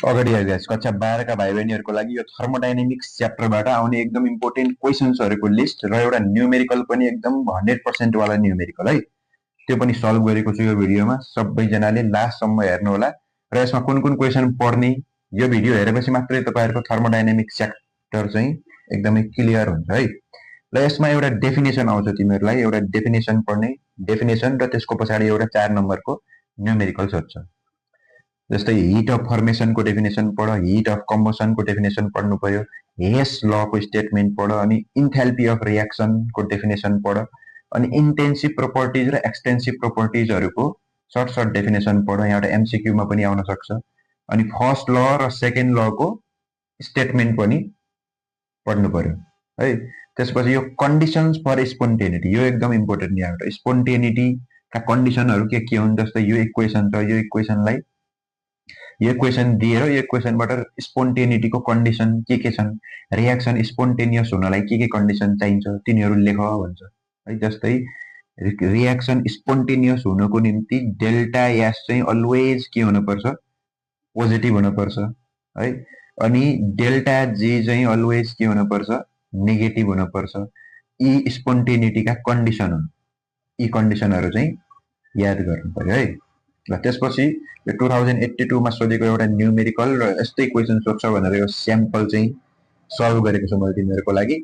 अगाडि गाइस कक्षा 12 का भाइ बहिनीहरुको लागि यो थर्मोडायनामिक्स च्याप्टरबाट आउने एकदम इम्पोर्टेन्ट क्वेशन्सहरुको लिस्ट र एउटा न्यूमेरिकल पनि एकदम 100% वाला न्यूमेरिकल है त्यो पनि सल्भ गरेको छु यो भिडियोमा सबैजनाले लास्टसम्म हेर्नु होला र यसमा कुन कुन क्वेशन पढ्ने यो भिडियो हेरेपछि मात्रै तपाईहरुको थर्मोडायनामिक्स च्याप्टर चाहिँ एकदमै क्लियर हुन्छ है र यसमा एउटा डेफिनेसन आउँछ तिमीहरुलाई एउटा डेफिनेसन पढ्ने डेफिनेसन र त्यसको पछाडी एउटा 4 नम्बरको न्यूमेरिकल सोध्छ जस्तै हिट अफ फर्मेसन को डेफिनेसन पढ हिट अफ कम्बसन को डेफिनेसन पढ्नु पर्यो हेस ल को स्टेटमेन्ट पढ अनि इन्थाल्पी अफ रिएक्सन को डेफिनेसन पढ अनि इन्टेन्सिभ प्रोपर्टिज र एक्सटेन्सिभ प्रोपर्टिजहरुको सर्ट सर्ट डेफिनेसन पढ यहाँ एउटा एमसीक्यू मा पनि आउन सक्छ अनि फर्स्ट ल र सेकेन्ड ल को स्टेटमेन्ट पनि पढ्नु पर्यो है त्यसपछि यो कन्डिसन्स फर स्पोन्टेनिटी यो एकदम इम्पोर्टेन्ट यहाँ स्पोन्टेनिटी का कन्डिसनहरु के हुन् जस्तै यो इक्वेसन छ यो इक्वेसनलाई यो इक्वेसन दिएर यो इक्वेसनबाट स्पोन्टेनिटी को कन्डिसन के छन् रिएक्सन स्पोन्टेनियस हुनलाई के कन्डिसन चाहिन्छ तिनीहरु लेख भन्छ है जस्तै रिएक्सन स्पोन्टेनियस हुनको निम्ति डेल्टा एस चाहिँ अलवेज के हुनुपर्छ पोजिटिभ हुनुपर्छ है अनि डेल्टा जी चाहिँ अलवेज के हुनुपर्छ नेगेटिभ हुनुपर्छ यी स्पोन्टेनिटी का कन्डिसन हुन् यी कन्डिसनहरु चाहिँ याद गर्नु पर्यो है र त्यसपछि यो 2082 मा सोधेको एउटा न्यूमेरिकल र यस्तै क्वेशन सोध्छ भनेर यो स्याम्पल चाहिँ सल्भ गरेको छु मैले तिमीहरुको लागि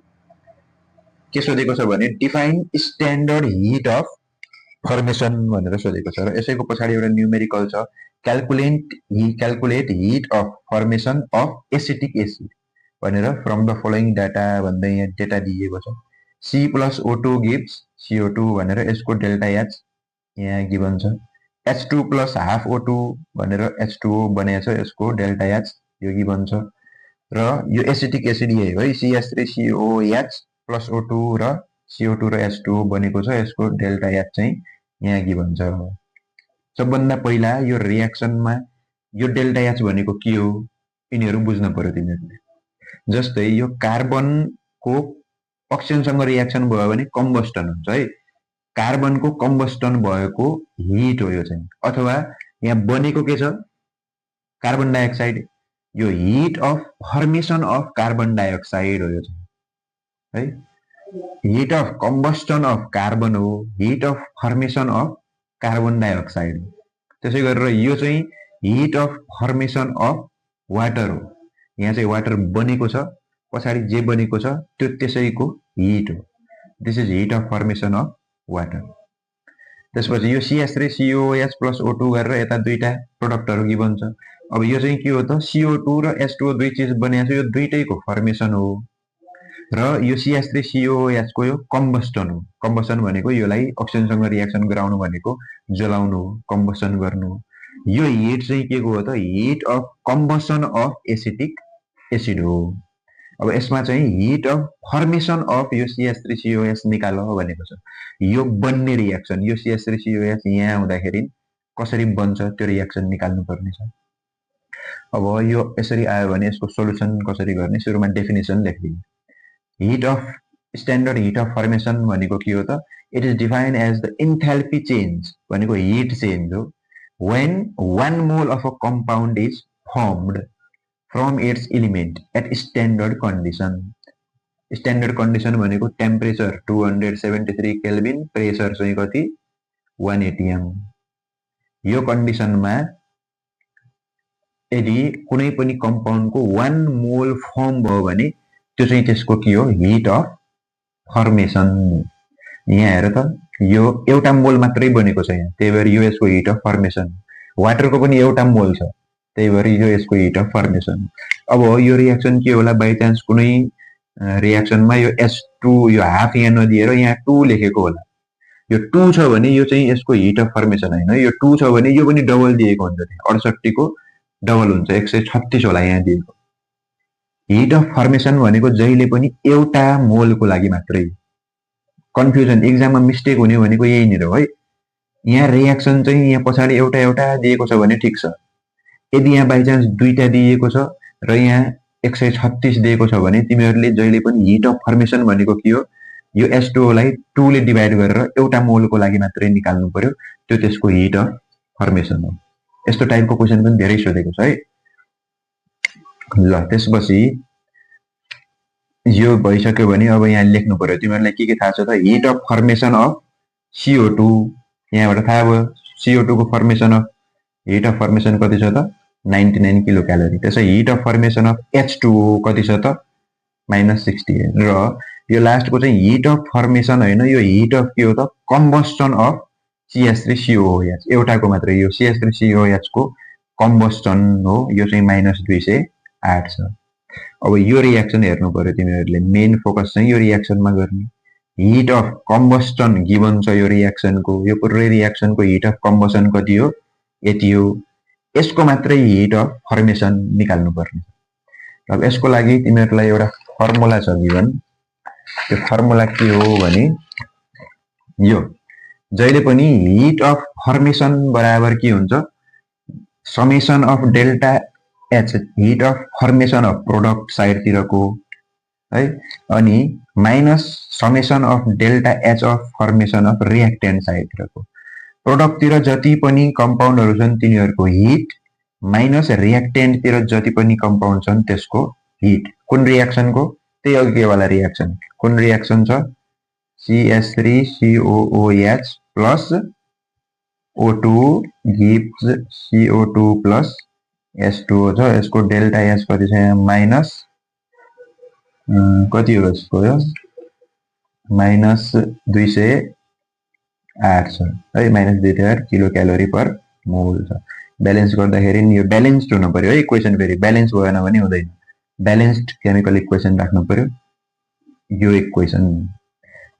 के सोधेको छ भने define standard heat of formation भनेर सोधेको छ र यसैको पछाडी एउटा न्यूमेरिकल छ calculate hit of formation of acetic acid भनेर फ्रम द फलोइङ डाटा भन्दै यहाँ डेटा दिएको छ C+O2 गिव्स CO2 भनेर यसको डेल्टा एच यहाँ गिभन छ H2 plus half O2 भनेर H2O बनेको छ यसको डेल्टा एच यो गिभन छ र यो एसिटिक एसिड यही हो है CH3COOH plus O2 र CO2 र H2O बनेको छ यसको डेल्टा एच चाहिँ यहाँ गिभन छ सबभन्दा पहिला यो रिएक्सनमा यो डेल्टा एच भनेको के हो यिनीहरु बुझ्न पर्यो तिमीहरुले जस्तै यो कार्बनको अक्सिजनसँग रिएक्सन भयो भने कम्बस्टन हुन्छ है कार्बनको कम्बस्टन भएको हिट हो यो चाहिँ अथवा यहाँ बनेको के छ कार्बन डाइअक्साइड यो heat of formation of carbon dioxide हो यो चाहिँ है heat of combustion of carbon हो heat of formation of carbon dioxide त्यसै गरेर यो चाहिँ heat of formation of water हो यहाँ चाहिँ वाटर बनेको छ पछाडी जे बनेको छ त्यो त्यसैको हिट हो this is hit of formation of water त्यसपछि यो CH3COOH plus O2 गरेर यता दुईटा प्रोडक्टहरु गिभन छ अब यो चाहिँ के हो त CO2 र H2O दुई चीज बनेको छ यो दुईटैको फर्मेसन हो र यो CH3COOH को यो कम्बस्टन हो कम्बस्टन भनेको योलाई अक्सिजनसँग रिएक्सन गराउनु भनेको जलाउनु हो कम्बस्टन गर्नु यो हिट चाहिँ के को हो त hit of combustion of acetic acid हो अब यसमा चाहिँ हिट अफ फर्मेसन अफ यो CH3COOH निकाल भनेको छ यो बन्ने रिएक्सन यो CH3COOH यहाँ हुँदाखेरि कसरी बन्छ त्यो रिएक्सन निकाल्नु पर्ने छ अब यो यसरी आयो भने यसको सोलुसन कसरी गर्ने सुरुमा डेफिनेसन लेख्दिनु heat of standard heat of formation भनेको के हो त it is defined as the enthalpy change भनेको हिट चेन्ज हो when 1 mole of a compound is formed from its element at standard condition. Standard condition भनेको temperature 273 Kelvin, pressure चाहिँ कति 1 atm. यो कन्डिसनमा यदि कुनै पनि कम्पाउन्डको 1 मोल फर्म भयो भने त्यो चाहिँ त्यसको के हो हिट अफ फर्मेसन यहाँ हेर त यो एउटा मोल मात्रै बनेको छ यहाँ त्यही भएर यो यसको हिट अफ फर्मेसन वाटरको पनि एउटा मोल छ त्यही भएर यो यसको हिट अफ फर्मेसन अब यो रिएक्सन के होला बाइ चान्स कुनै रिएक्सनमा यो H2 यो हाफ यहाँ नदिएर यहाँ 2 लेखेको होला यो 2 छ भने यो चाहिँ यसको हिट अफ फर्मेसन हैन यो 2 छ भने यो पनि डबल दिएको हुन्छ त्यहाँ 68 को डबल हुन्छ 136 होला यहाँ दिएको हिट अफ फर्मेसन भनेको जहिले पनि एउटा मोलको लागि मात्रै कन्फ्युजन एक्जाममा मिस्टेक हुने भनेको यही नै हो है यहाँ रिएक्सन चाहिँ यहाँ पछाडी एउटा एउटा दिएको छ भने ठीक छ यदि यहाँ बाइ चान्स दुईटा दिएको छ र यहाँ 136 दिएको छ भने तिमीहरुले जहिले पनि हिट अफ फर्मेसन भनेको के हो यो H2O लाई 2 ले डिवाइड गरेर एउटा मोलको लागि मात्रै निकाल्नु पर्यो त्यो त्यसको हिट अफ फर्मेसन हो यस्तो टाइपको क्वेशन पनि धेरै सोधेको छ है ल त्यसपछि यो भइसक्यो भने अब यहाँ लेख्नु पर्यो तिमीहरूलाई के थाहा छ त hit of formation of CO2 यहाँबाट थाहा भयो CO2 को formation of heat of formation कति छ त 99 किलो क्यालोरी त्यसै hit of formation of H2O कति छ त -68 र यो लास्टको चाहिँ हिट अफ फर्मेसन हैन यो हिट अफ के हो त कम्बस्टन अफ CH3COOH एउटाको मात्र यो CH3COOH को कम्बस्टन हो यो चाहिँ -208 छ अब यो रियाक्सन हेर्नु पर्यो तिमीहरूले मेन फोकस चाहिँ यो रियाक्सनमा गर्ने हिट अफ कम्बस्टन गिवन छ यो रियाक्सनको यो पुरै रियाक्सनको हिट अफ कम्बसन कति हो यति हो यसको मात्रै हिट अफ फर्मेसन निकाल्नु पर्ने अब यसको लागि तिमीहरूलाई एउटा फर्मुला छ गिवन त्यो फर्मुला के हो भने यो जहिले पनि हिट अफ फर्मेसन बराबर के हुन्छ summation of delta H heat of formation of product साइडतिरको है अनि minus summation of delta H of formation of reactant साइडतिरको प्रोडक्टतिर जति पनि कम्पाउन्डहरु छन् तिनीहरुको हिट माइनस रिएक्टेन्टतिर जति पनि कम्पाउन्ड छन् त्यसको हिट कुन रिएक्सनको त्यही अघिवाला रिएक्सन कुन रिएक्सन छ CH3COOH plus O2 gives CO2 plus H2O छ यसको डेल्टा H कति छ यहाँ माइनस कति हो यसको यो -208 छ है -208 किलो क्यालोरी पर मोल छ ब्यालेन्स गर्दाखेरि यो ब्यालेन्स्ड हुनु पर्यो है इक्वेसन फेरि ब्यालेन्स भएन भने हुँदैन ब्यालेन्स्ड केमिकल इक्वेसन राख्नु पर्यो यो इक्वेसन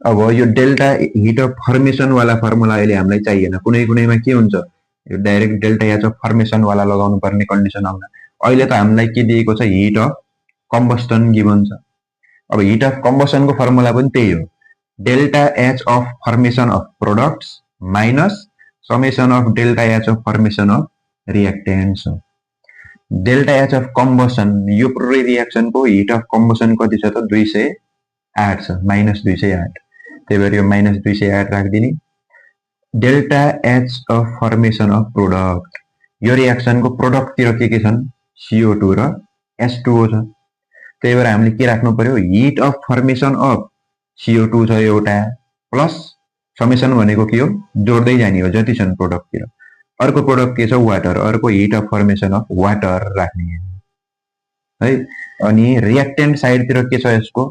अब यो डेल्टा हिट अफ फर्मेसन वाला फर्मुला अहिले हामीलाई चाहिएन कुनै कुनैमा के हुन्छ यो direct delta H of formation वाला लगाउनु पर्ने कन्डिसन आउँछ अहिले त हामीलाई के दिएको छ हिट अफ कम्बस्टन गिवन छ अब हिट अफ कम्बस्टनको फर्मुला पनि त्यही हो delta H of formation of products minus summation of delta H of formation of reactants हो डेल्टा एच अफ कम्बसन यो पुरै रिएक्सनको हिट अफ कम्बसन कति छ त 208 छ -208 त्यही भएर यो -208 राखिदिने delta H of formation of product यो रिएक्सनको प्रोडक्टतिर के छन् CO2 र H2O छ त्यही भएर हामीले के राख्नु पर्यो hit of formation of CO2 छ एउटा प्लस समेसन भनेको के हो जोड्दै जाने हो जति छन् प्रोडक्टतिर अर्को प्रोडक्ट के छ वाटर अर्को hit of formation of water राख्ने है अनि रिएक्टेन्ट साइडतिर के छ यसको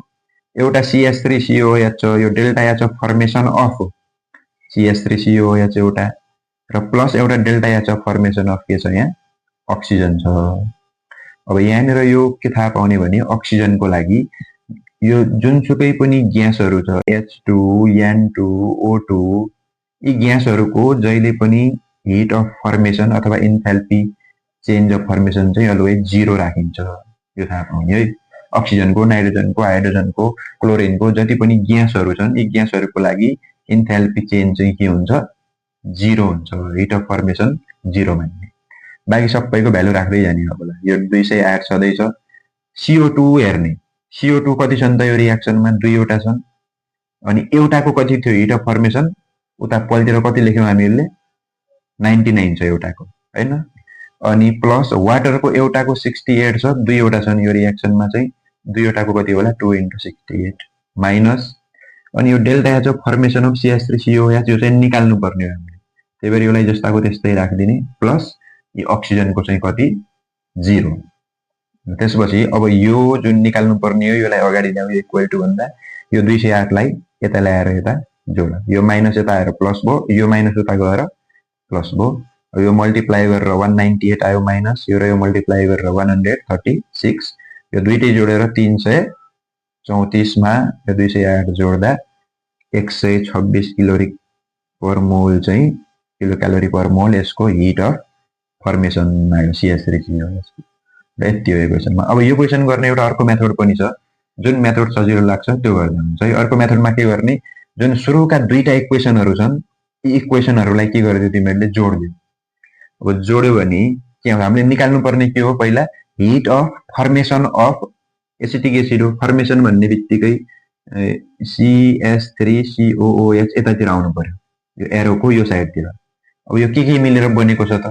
एउटा CH3COOH छ यो delta H of formation of CH3COOH एउटा र प्लस एउटा delta H of formation of के छ यहाँ अक्सिजन छ अब यहाँनिर यो के थाहा पाउने भने अक्सिजनको लागि यो जुनसुकै पनि ग्यासहरु छ H2 N2 O2 यी ग्यासहरुको जहिले पनि हिट अफ फर्मेसन अथवा इन्थाल्पी चेन्ज अफ फर्मेसन चाहिँ अलवेज 0 राखिन्छ यो थाहा पाउने है अक्सिजनको नाइट्रोजनको हाइड्रोजनको क्लोरिनको जति पनि ग्यासहरु छन् यी ग्यासहरुको लागि इन्थाल्पी चेन्ज चाहिँ के हुन्छ 0 हुन्छ हिट अफ फर्मेसन 0 मान्ने बाकी सबैको भ्यालु राख्दै जाने होला यो 208 सधैं छ CO2 हेर्ने CO2 कति छन् त यो रिएक्सनमा दुईवटा छन् अनि एउटाको कति थियो हिट अफ फर्मेसन उता पल्तिर कति लेख्यौं हामीले 99 छ एउटाको हैन अनि प्लस वाटरको एउटाको 68 छ दुईवटा छन् यो रिएक्सनमा चाहिँ दुईवटाको कति होला 2 * 68 माइनस अनि यो delta H of formation of CH3COOH यो चाहिँ निकाल्नु पर्ने हो हामीले त्यही भएर यसलाई जस्ताको त्यस्तै राखिदिने प्लस यो अक्सिजनको चाहिँ कति 0 त्यसपछि अब यो जुन निकाल्नु पर्ने हो योलाई अगाडि ल्याऊ इक्वल टु भन्दा यो 208 लाई यता ल्याएर यता जोड यो माइनस यता आएर प्लस भयो यो माइनस उता गएर प्लस भयो यो मल्टिप्लाई गरेर 198 आयो माइनस यो र यो मल्टिप्लाई गरेर 136 यो दुईटै जोडेर 334 मा यो 208 जोड्दा 126 क्यालोरी पर मोल चाहिँ किलो क्यालोरी पर मोल यसको हिट अफ फर्मेसन आयो CH3COOH यति हो इक्वेसनमा अब यो क्वेशन गर्ने एउटा अर्को मेथड पनि छ जुन मेथड सजिलो लाग्छ त्यो गर्दा हुन्छ है अर्को मेथडमा के गर्ने जुन सुरुका दुईटा इक्वेसनहरु छन् यी इक्वेसनहरुलाई के गर्दियौ तिमीहरुले जोड्दियौ अब जोड्यो भने के हामीले निकाल्नु पर्ने के हो पहिला hit of formation of acetic acid हो फर्मेसन भन्ने बित्तिकै CH3COOH यतातिर आउनु पर्यो यो एरोको यो साइडतिर अब यो के मिलेर बनेको छ त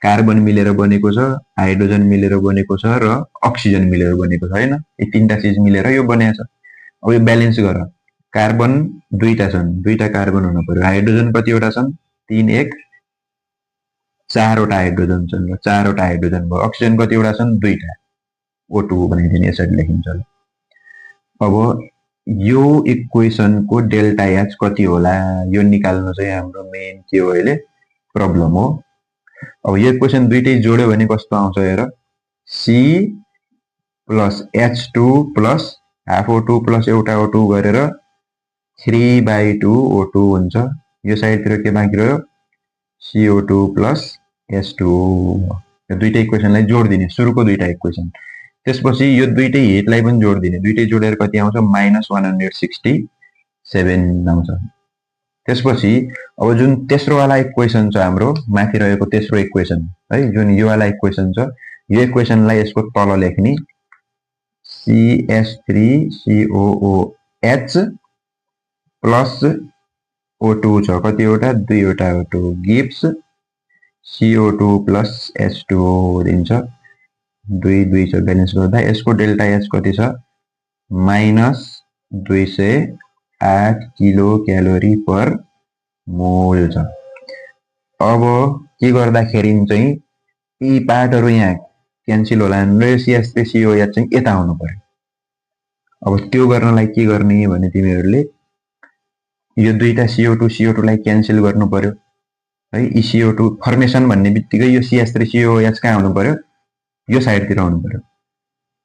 कार्बन मिलेर बनेको छ, हाइड्रोजन मिलेर बनेको छ र अक्सिजन मिलेर बनेको छ हैन। यी तीनटा चीज मिलेर यो बनेको छ। अब यो ब्यालेन्स गर। कार्बन दुईटा छन्, दुईटा कार्बन हुनु पर्यो। हाइड्रोजन कतिवटा छन्? 3 1 4वटा हाइड्रोजन छन् र 4वटा हाइड्रोजन भयो। अक्सिजन कतिवटा छन्? दुईटा। O2 बनाइदिने यसरी लेखिन्छ ल। अब यो इक्वेसनको डेल्टा एच कति होला यो निकाल्नु चाहिँ हाम्रो मेन के हो अहिले प्रब्लम हो। अब यो इक्वेसन दुईटै जोड्यो भने कस्तो आउँछ हेर, C plus H2 plus half O2 plus एउटा O2 गरेर 3/2 O2 हुन्छ। यो साइडतिर के बाँकी रह्यो? CO2 plus H2। यो दुईटै इक्वेसनलाई जोड्दिने, सुरुको दुईटा इक्वेसन। त्यसपछि यो दुईटै हिटलाई पनि जोड्दिने, दुईटै जोडेर कति आउँछ? -167 आउँछ। त्यसपछि अब जुन तेस्रो वाला इक्वेसन छ हाम्रो माथि रहेको तेस्रो इक्वेसन है, जुन यो वाला इक्वेसन छ, यो इक्वेसनलाई यसको तल लेख्ने CH3COOH प्लस O2 छ, कतिवटा? दुईवटा O2 gives CO2 plus H2O दिन्छ। 2 2 छ, ब्यालेन्स गर्दा यसको डेल्टा एच कति छ? -208 किलो क्यालोरी पर मोल छ। अब के गर्दाखेरि चाहिँ यी पार्टहरु यहाँ क्यान्सल होला र CH3COH चाहिँ यता आउनु पर्यो। अब त्यो गर्नलाई के गर्ने भने तिमीहरुले यो दुईटा CO2 लाई क्यान्सल गर्नु पर्यो है। ई CO2 फर्मेसन भन्ने बित्तिकै यो CH3COH कहाँ आउनु पर्यो? यो साइडतिर आउनु पर्यो।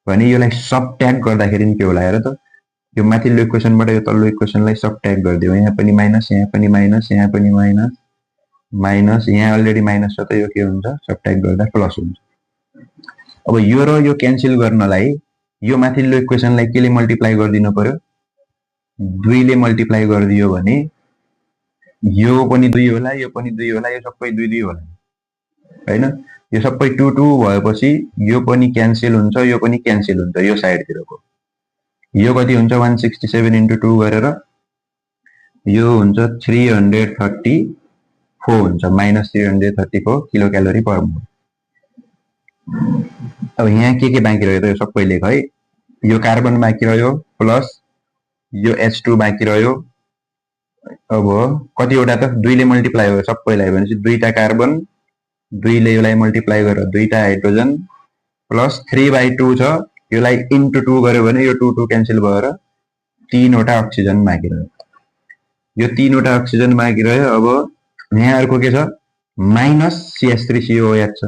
भने योलाई सबट्र्याक्ट गर्दाखेरि के होला हेर त, यो माथिल्लो इक्वेसनबाट यो तल्लो इक्वेसनलाई सबट्र्याक्ट गरिदियो। यहाँ पनि माइनस, यहाँ पनि माइनस, यहाँ पनि माइनस, माइनस, यहाँ अलरेडी माइनस छ त यो के हुन्छ? सबट्र्याक्ट गर्दा प्लस हुन्छ। अब यो र यो क्यान्सल गर्नलाई यो माथिल्लो इक्वेसनलाई केले मल्टिप्लाई गरिदिनु पर्यो? 2 ले मल्टिप्लाई गरिदियो भने यो पनि 2 होला, यो पनि 2 होला, यो सबै 2 2 होला हैन। यो सबै 2 2 भएपछि यो पनि क्यान्सल हुन्छ, यो पनि क्यान्सल हुन्छ। यो साइडतिरको यो कति हुन्छ? 167 × 2 गरेर यो हुन्छ 334 हुन्छ, -334 किलो क्यालोरी पर मोल। अब यहाँ के बाँकी रह्यो त? यो सबै लेख है। यो कार्बन बाँकी रह्यो प्लस यो H2 बाँकी रह्यो। अब कतिवटा त 2 ले मल्टिप्लाई भयो सबैलाई भनेपछि दुईटा कार्बन, 2 ले यसलाई मल्टिप्लाई गरेर दुईटा हाइड्रोजन प्लस 3/2 छ, यसलाई इन्टु 2 गर्यो भने यो 2 2 क्यान्सल भएर 3वटा अक्सिजन बाँकी रह्यो। यो 3वटा अक्सिजन बाँकी रह्यो। अब यहाँ अर्को के छ? माइनस CH3COH छ।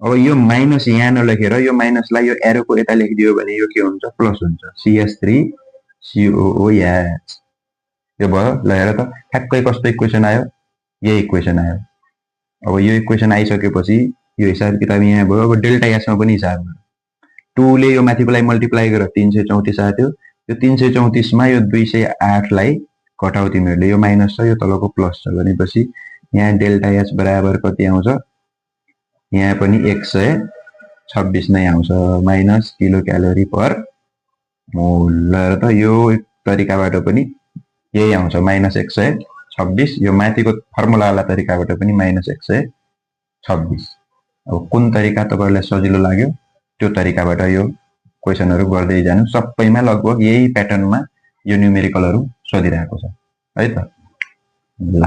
अब यो माइनस यहाँ नलेखेर यो माइनसलाई यो एरोको यता लेखिदियो भने यो के हुन्छ? प्लस हुन्छ, CH3COOH। यो भयो ल। हेर त ठ्याक्कै कस्तो इक्वेसन आयो? यही इक्वेसन आयो। अब यो इक्वेसन आइसकेपछि यो हिसाब किताब यहाँ भयो। अब डेल्टा एचमा पनि हिसाब गर्नु। 2 ले यो माथिकोलाई मल्टिप्लाई गरेर 334 आयो। यो 334 मा यो 208 लाई घटाउ तिमीहरुले, यो माइनस छ, यो तलको प्लस छ भनेपछि यहाँ डेल्टा एच बराबर कति आउँछ? यहाँ पनि 126 नै आउँछ, माइनस किलो क्यालोरी पर मोल। ल त यो तरिकाबाट पनि यही आउँछ, -126। यो माथिको फर्मुला वाला तरिकाबाट पनि -126। अब कुन तरिका तपाईहरुलाई सजिलो लाग्यो त्यो तरिकाबाट यो क्वेशनहरु गर्दै जानु। सबैमा लगभग यही प्याटर्नमा यो न्यूमेरिकलहरु सोधिरहेको छ है त। ल